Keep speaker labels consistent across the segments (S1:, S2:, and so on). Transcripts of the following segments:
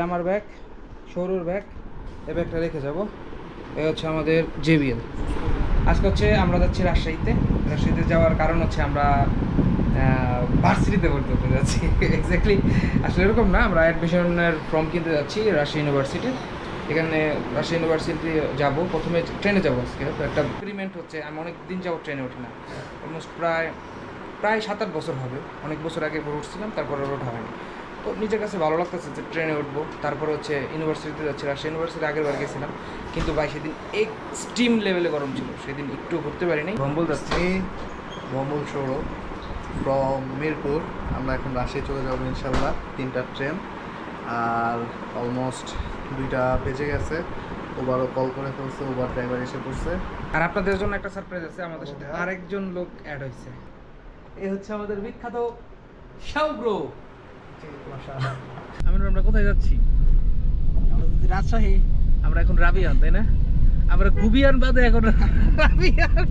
S1: আমার bag, সৌরুর bag, এই ব্যাগটা রেখে যাব। এই হচ্ছে আমাদের জেবিএল। আজকে হচ্ছে আমরা যাচ্ছি রাজশাহীতে যাওয়ার কারণ হচ্ছে আমরা ভার্সিটিতে ভর্তি হতে যাচ্ছি। এক্স্যাক্টলি আসলে এরকম না, আমরা অ্যাডমিশনের ফর্ম কিনতে যাচ্ছি রাজশাহী ইউনিভার্সিটির। এখানে রাজশাহী ইউনিভার্সিটি যাব, প্রথমে ট্রেনে যাবো আজকে। তো একটা এক্সপেরিমেন্ট হচ্ছে, আমি অনেক দিন যাবো ট্রেনে উঠি না, অলমোস্ট প্রায় 7-8 বছর হবে। অনেক বছর আগে উঠছিলাম, তারপরে ওঠা হয়নি। তো নিজের কাছে ভালো লাগতেছে যে ট্রেনে উঠবো। তারপর হচ্ছে ইউনিভার্সিটিতে যাচ্ছি, রাজশাহী ইউনিভার্সিটি আগের বার গেছিলাম, কিন্তু ভাই সেদিন এক্সট্রিম লেভেলে গরম ছিল, সেদিন একটু ঘুরতে পারিনি।
S2: ভম্বল যাচ্ছি, ভম্বল সৌরভ ফ্রম মিরপুর। আমরা এখন রাজশাহী চলে যাবো ইনশাল্লাহ, 3টা ট্রেন। আর অলমোস্ট 2টা বেজে গেছে। ওবারও কল করে ফেলছে, ওবার ড্রাইভার এসে পড়ছে।
S1: আর আপনাদের জন্য একটা সারপ্রাইজ আছে, আমাদের সাথে আরেকজন লোক অ্যাড হয়েছে। এই হচ্ছে আমাদের বিখ্যাত শাওগ্রো। আমরা কোথায় যাচ্ছি?
S3: রাজশাহী।
S1: আমরা এখন রাবিয়ান, তাই না? আমরা গুবিয়ান বাদে এখন রাবিয়ান।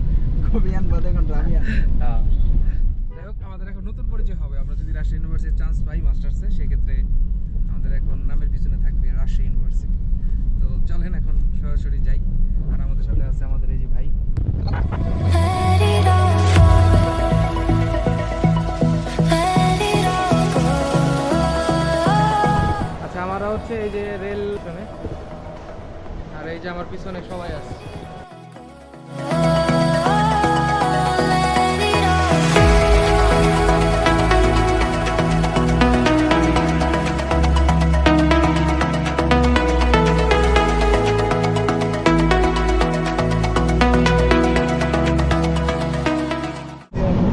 S1: যাই হোক, আমাদের এখন নতুন পরিচয় হবে। আমরা যদি রাজশাহী ইউনিভার্সিটির চান্স পাই মাস্টার্সে, সেক্ষেত্রে আমাদের এখন নামের পিছনে থাকবে রাজশাহী ইউনিভার্সিটি। তো চলেন এখন সরাসরি যাই। আর আমাদের সাথে আছে আমাদের এই যে ভাই। আচ্ছা, আমরা হচ্ছে এই যে রেল ট্রেনে, আর এই যে আমার পিছনে সবাই আছে।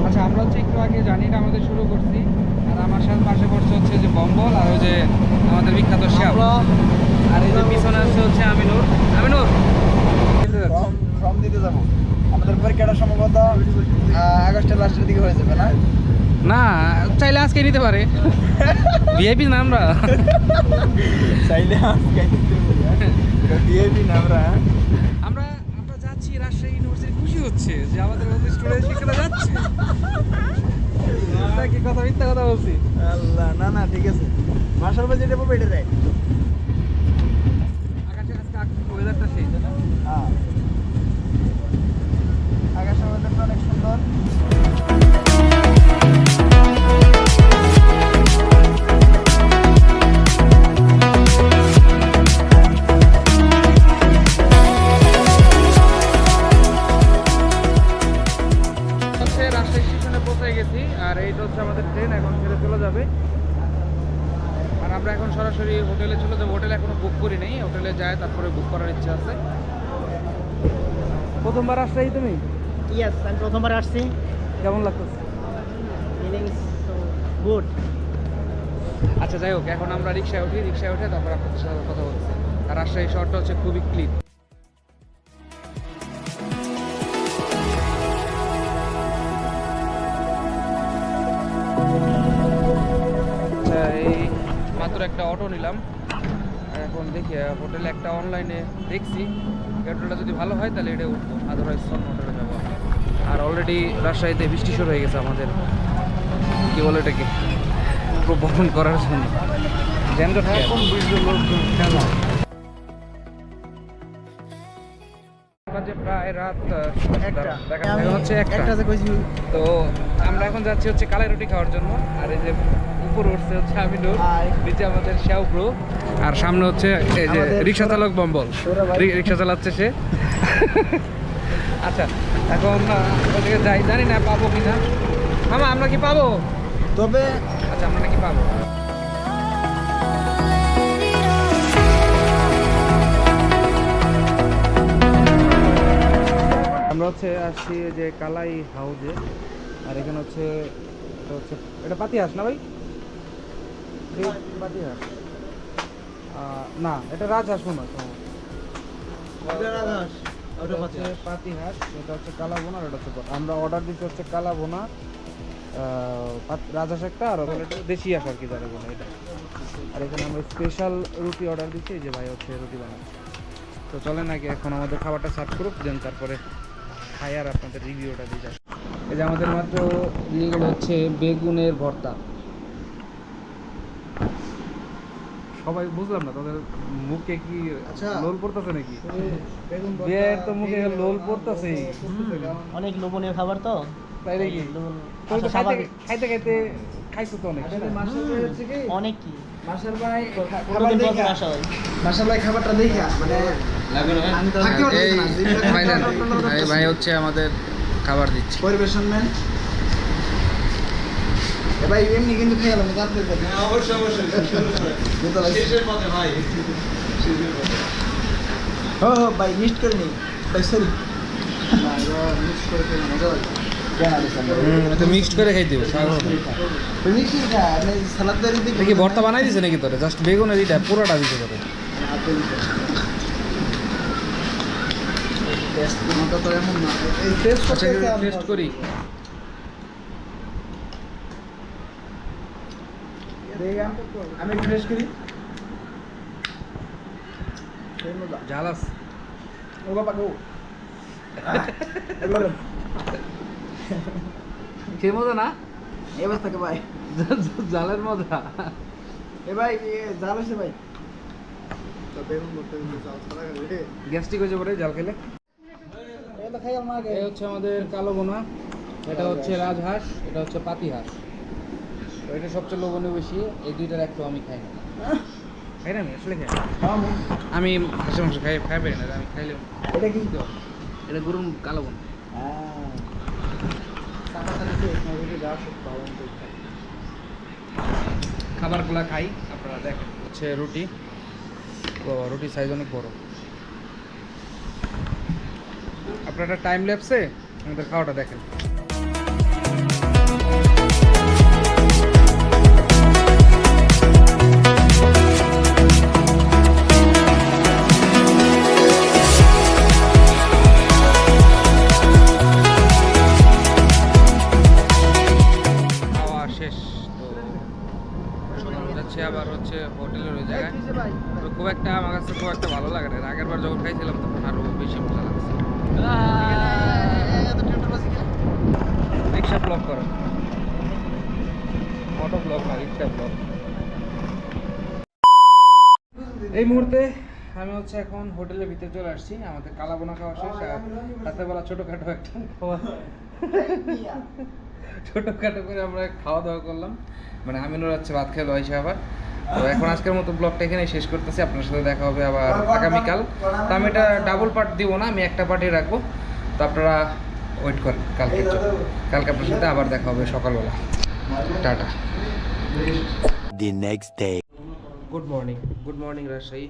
S1: আচ্ছা, আমরা হচ্ছে একটু আগে জার্নিটা আমাদের শুরু করছি, আর আমার সাথে পাশে পড়ছে হচ্ছে যে বম্বল, আর ওই যে আমাদের বিখ্যাত শ্যাম, আর এই যে পিছনে আছে হচ্ছে আমিনুর।
S3: ফর্ম দিতে যাবো। আমাদের পরীক্ষাটা সম্ভবত আগস্টের লাস্টের দিকে হয়ে যাবে না?
S1: না, চাইলে আজকে নিতে পারে। ভিআইপি না আমরা,
S3: চাইলে ভিআইপি না আমরা।
S1: আমরা যাচ্ছি রাজশাহী ইউনিভার্সিটি, খুশি হচ্ছে যে আমাদের মধ্যে স্টুডেন্ট শিক্ষাটা যাচ্ছে। কি কথা, মিথ্যা কথা বলছি?
S3: আল্লাহ, না ঠিক আছে। মার্শাল বাজে যেটা বলবো এটা রাইট।
S1: আকাশে আজকে ওয়েদারটা সেই, তাই না?
S3: হ্যাঁ, আকাশের ওয়েদারটা অনেক সুন্দর।
S1: রাজশাহী স্টেশনে পৌঁছে গেছি, আর এইটা হচ্ছে আমাদের ট্রেন, এখন ছেড়ে চলে যাবে। আর আমরা এখন সরাসরি হোটেলে চলে যাবো। হোটেলে এখনো বুক করি নেই, হোটেলে যায় তারপরে বুক করার ইচ্ছা আছে। প্রথমবার রাজশাহী তুমি?
S3: ইয়েস, আমি প্রথমবার আসছি।
S1: কেমন লাগতেছে?
S3: Feelings good.
S1: আচ্ছা, যাই হোক, এখন আমরা রিক্সায় উঠে তারপর আপনাদের সাথে কথা বলছি। আর রাজশাহী শহরটা হচ্ছে খুবই ক্লিন। আচ্ছা, এই মাত্র একটা অটো নিলাম, আর এখন দেখি হোটেলে একটা অনলাইনে দেখছি, হোটেলটা যদি ভালো হয় তাহলে এটা উঠবো, আদারওয়াইজ অন্য হোটেলে যাবো। আর অলরেডি রাজশাহীতে বৃষ্টি শুরু হয়ে গেছে আমাদের, কি বলে এটাকে, বহন করার জন্য যানজট। প্রায় রাত একটা তো আমরা এখন যাচ্ছি হচ্ছে কালাই রুটি খাওয়ার জন্য। আর এই যে উপরে উঠছে হচ্ছে আমিনুর, নিচে আমাদের শ্যাওপ্রো, আর সামনে হচ্ছে এই যে রিক্সা চালক বম্বল, রিক্সা চালাচ্ছে সে। আচ্ছা, এখন ওদিকে যাই, জানি না পাবো কিনা। মামা, আমরা কি পাবো?
S3: তবে
S1: আচ্ছা, আমরা নাকি পাবো। আমরা হচ্ছে আসছি যে কালাই হাউজে, আর এখানে হচ্ছে এটা পাতিহাঁস না ভাই? পাতিহাঁস না, এটা রাজহাঁস মনে হয়। পাতিহাঁস, এটা হচ্ছে কালা বোনা, আর এটা হচ্ছে আমরা অর্ডার দিতে হচ্ছে কালা বোনা, রাজহাঁস একটা, আর দেশি হাঁস আর কি যারা বোনা এটা। আর এখানে আমরা স্পেশাল রুটি অর্ডার দিচ্ছি, এই যে ভাই হচ্ছে রুটি বানাচ্ছে। তো চলেন আগে এখন আমাদের খাবারটা সার্ভ করুক, দেন তারপরে খাই আর আপনাদের রিভিউটা দিয়ে যাই। এই যে আমাদের মাত্র দিয়ে গেল হচ্ছে বেগুনের ভর্তা। সবাই বুঝলাম না তাদের মুখে কি
S2: আচ্ছা।
S1: লোল পড়তেছে নাকি?
S2: বেগুন ভর্তা,
S1: বিয়ের তো মুখে লোল পড়তেছে।
S2: পড়তেছে, কারণ
S4: অনেক লোভনীয় খাবার তো
S1: তাই নাকি?
S4: লোভনীয়।
S1: তুমি তো
S4: আচ্ছা, স্বাভাবিক।
S1: খাইতে খাইতে খাইছো তো অনেক, তাই না?
S3: মার্শাল ভাই হচ্ছে কি
S4: অনেক কি
S3: মার্শাল ভাই খাবার
S4: প্রতিদিন
S3: দেখে
S4: পর আসা হয়।
S3: মার্শাল ভাই খাবারটা দেখে মানে আমি তো থাকতে পারতেছি না, জিভটা
S1: ভাইজান,
S3: টনটন করতেছে।
S1: ভাই হচ্ছে আমাদের খাবার দিচ্ছে।
S3: পরিবেশন ম্যান এ ভাই এমনি কিন্তু খেয়ে গেলাম জানতে পারি
S5: অবশ্যই অবশ্যই শেষের পথে ভাই শেষের পথে
S3: ও ভাই মিস্ট করে নেই ভাই সরি
S2: না, এবার মিক্স করে খেলে মজা লাগে।
S3: কেন আলিসান
S1: তো মিক্সড করে খাই দিব।
S3: তুমি কি খা আপনি সালাদ দাঁড়িয়ে দিকে
S1: দেখি ভর্তা বানাই দিছে নাকি তোরে? জাস্ট বেগুনের এটা পুরোটা দিছে তোরে।
S3: টেস্ট মতো তো এমন না এই টেস্ট
S1: আচ্ছা
S3: করতে
S1: টেস্ট করি।
S3: আমি একটু টেস্ট করি
S1: ঝাল আছে।
S3: ও বাবা গো
S1: খেয়ে মজা না?
S3: এই অবস্থাকে ভাই
S1: জালের মজা।
S3: এ ভাই জাল হয়েছে ভাই
S2: তো বেগুন ভর্তা কিন্তু চাল ছাড়া খাবে।
S1: গ্যাস্ট্রিক হয়ে যাবে জাল খেলে।
S3: এই তো খাই আমার আগে
S1: এই হচ্ছে আমাদের কালো বোনা, এটা হচ্ছে রাজহাঁস, এটা হচ্ছে পাতি হাঁস। তো এটা সবচেয়ে লোভনীয় বেশি, এই দুইটার একটু আমি খাই না। খাই না আমি আসলে খাই না। আমি হাঁসের মাংস খাই পারি না, আমি খাইলে
S3: এটা কি
S1: এটা গরুর কালো বোনা। খাবারগুলা খাই, আপনারা দেখেন। হচ্ছে রুটি, বাবা রুটি সাইজ অনেক বড়। আপনারা টাইম ল্যাপসে আমাদের খাওয়াটা দেখেন। খাওয়া শেষ তো সকালে যাচ্ছে আবার হচ্ছে হোটেলের ওই জায়গায়। তো খুব একটা আমার কাছে খুব একটা ভালো লাগে না। আগের বার যখন খাইছিলাম তখন আরো বেশি মজা লাগছে। রিক্সা ব্লক করো, অটো ব্লক না, রিক্সা ব্লক। এই মুহূর্তে আমি হচ্ছে এখন হোটেলের ভিতরে চলে আসছি। আমাদের কালাবোনা খাওয়া শেষ, আর রাতেরবেলা ছোটোখাটো একটা খাওয়া ছোটোখাটো করে আমরা খাওয়া দাওয়া করলাম। মানে আমিনুর হচ্ছে ভাত খেলো এসে আবার। তো এখন আজকের মতো ব্লগটা এখানেই শেষ করতেছি। আপনার সাথে দেখা হবে আবার আগামীকাল। তো আমি এটা ডাবল পার্ট দিব না, আমি একটা পার্টই রাখবো। তো আপনারা ওয়েট করেন কালকে কালকে আপনার সাথে আবার দেখা হবে সকালবেলা। Tata.
S6: The next day.
S1: Good morning Rajshahi.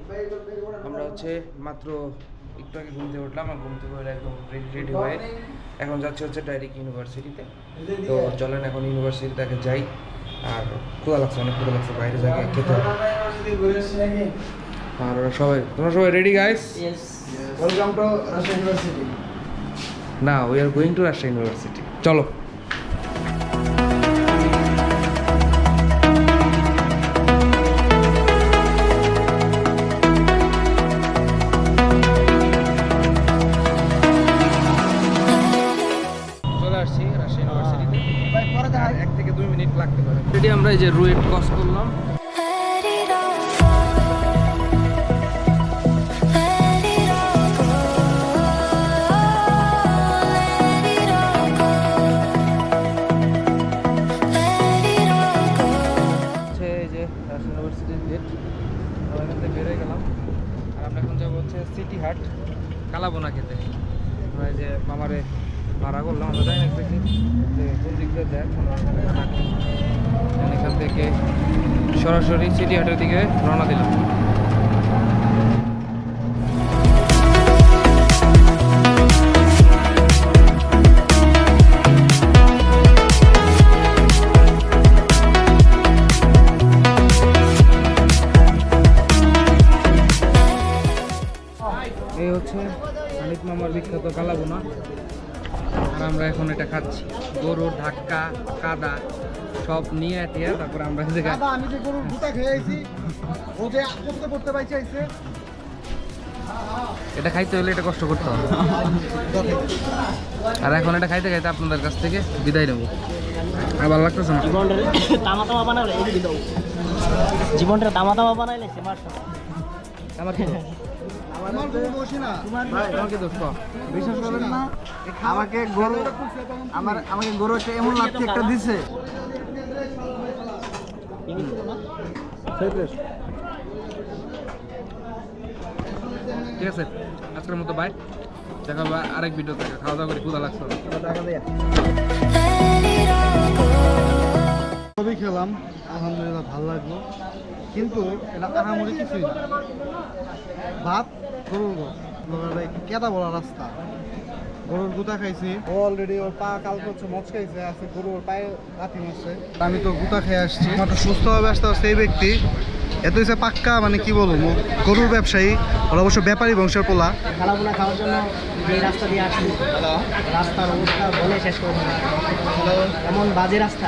S1: আমরা হচ্ছে মাত্র একটু আগে ঘুম থেকে উঠলাম, আর ঘুম থেকে উঠে একদম রেডি হয়ে এখন যাচ্ছি হচ্ছে ডাইরেক্ট ইউনিভার্সিটিতে। তো চলেন এখন ইউনিভার্সিটিতে আগে যাই। আর ক্ষুধা লাগছে, অনেক ক্ষুধা লাগছে, বাইরে জায়গায় খেতে হবে। আর তোমরা সবাই ready guys?
S3: Welcome to Rajshahi university
S1: না, we are going to Rajshahi university. চলো। চলে আসছি রাজশাহী ইউনিভার্সিটিতে।
S3: ভাই পরে দেখা
S1: আর 1 থেকে 2 মিনিট লাগতে পারে। অলরেডি আমরা এই যে রুয়েট ক্রস করলাম।
S7: Let it all go. Let it all go. Let it all go. Let it all go.
S1: হচ্ছে এই যে রাজশাহী ইউনিভার্সিটির গেট। আমরা এখান থেকে বেরোয় গেলাম। আর আমরা এখন যাবো হচ্ছে সিটি হাট কালাবোনা খেতে। আমরা এই যে মামারে ভাড়া করলাম, আমরা যাই না দেখি যে কোন দিক দিয়ে দেখ। এখান থেকে সরাসরি সিটি হাটের দিকে রওনা দিলাম। এই হচ্ছে হানিফ মামার বিখ্যাত কালাবোনা। আর আমরা এখন এটা খাচ্ছি। গরুর ধাক্কা কাদা সব নিয়ে টিয়া তারপরে আমরা এই জায়গায়
S3: দাদা আমি যে গরুর গুতা খেয়েছি ও যে করতে করতে বাইচে আইছে
S1: এটা খাইতে হলে এটা কষ্ট করতে হবে। আর এখন এটা খাইতে খাইতে আপনাদের কাছ থেকে বিদায় নেব। আর ভালো লাগতেছে না।
S4: জীবনটা তামা তামা বানালে এই দিকে দাও জীবনটা তামা তামা বানাইলে সে মার
S1: আমার কি দোষ?
S3: আমার গরু বসি না
S1: ভাই আমার কি দোষ ক?
S3: বিশ্বাস করেন না আমাকে গরু একটা এমন লাথি একটা দিছে
S1: ঠিক আছে আজকের মতো বাই, দেখা হবে আরেক ভিডিওতে। খাওয়া দাওয়া করে ক্ষুধা লাগছে।
S7: let it all go.
S2: সবই খেলাম, আলহামদুলিল্লাহ ভালো লাগলো, কিন্তু এটা আহামরি কিছুই না। ভাত গরুর কেদা বলা রাস্তা, গরুর গুতা খাইছি, ও অলরেডি ওর পা কালকে হচ্ছে মচ খাইছে, আজকে গরু ওর পায়ে লাথি মারছে। আমি তো গুতা খেয়ে আসছি, মাত্র সুস্থভাবে আসতে পারছে এই ব্যক্তি। এত হচ্ছে পাক্কা মানে কি বলবো, গরুর ব্যবসায়ী, ওরা অবশ্য ব্যাপারী বংশের পোলা।
S4: খানাগুলো খাওয়ার জন্য যে রাস্তা দিয়ে আসছি রাস্তার অবস্থা বলে শেষ করবো না। এমন বাজে রাস্তা